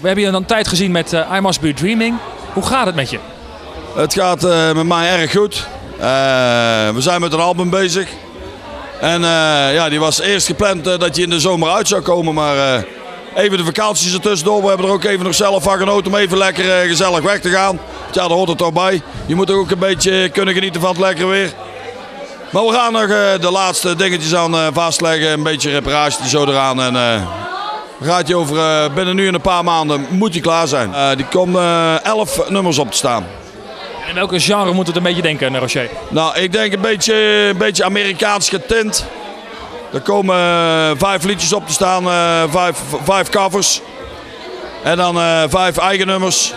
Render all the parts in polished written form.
We hebben je dan een tijd gezien met I Must Be Dreaming. Hoe gaat het met je? Het gaat met mij erg goed. We zijn met een album bezig. En ja, die was eerst gepland dat je in de zomer uit zou komen. Maar even de vakanties ertussendoor. We hebben er ook even nog zelf van genoten om even lekker gezellig weg te gaan. Ja, daar hoort het toch bij. Je moet ook een beetje kunnen genieten van het lekkere weer. Maar we gaan nog de laatste dingetjes aan vastleggen. Een beetje reparatie zo eraan. En gaat je over binnen nu en een paar maanden moet je klaar zijn. Die komen 11 nummers op te staan. En welke genre moet het een beetje denken, Roger? Nou, ik denk een beetje Amerikaans getint. Er komen 5 liedjes op te staan, 5 covers. En dan 5 eigen nummers.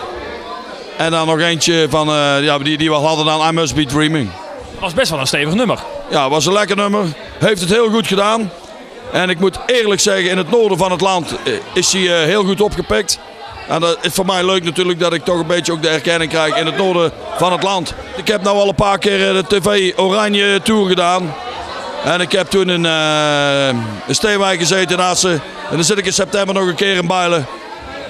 En dan nog eentje van, ja, die we al hadden aan I Must Be Dreaming. Dat was best wel een stevig nummer. Ja, het was een lekker nummer. Heeft het heel goed gedaan. En ik moet eerlijk zeggen, in het noorden van het land is hij heel goed opgepikt. En dat is voor mij leuk natuurlijk dat ik toch een beetje ook de erkenning krijg in het noorden van het land. Ik heb nou al een paar keer de TV Oranje Tour gedaan. En ik heb toen in Steenwijk gezeten in Assen. En dan zit ik in september nog een keer in Bijlen.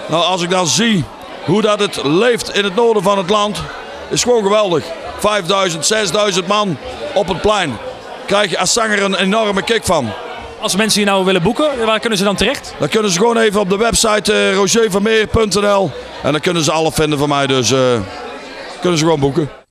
Nou, als ik dan zie hoe dat het leeft in het noorden van het land, is gewoon geweldig. 5000, 6000 man op het plein. Krijg je als zanger een enorme kick van. Als mensen je nou willen boeken, waar kunnen ze dan terecht? Dan kunnen ze gewoon even op de website rogervermeer.nl en dan kunnen ze alles vinden van mij. Dus kunnen ze gewoon boeken.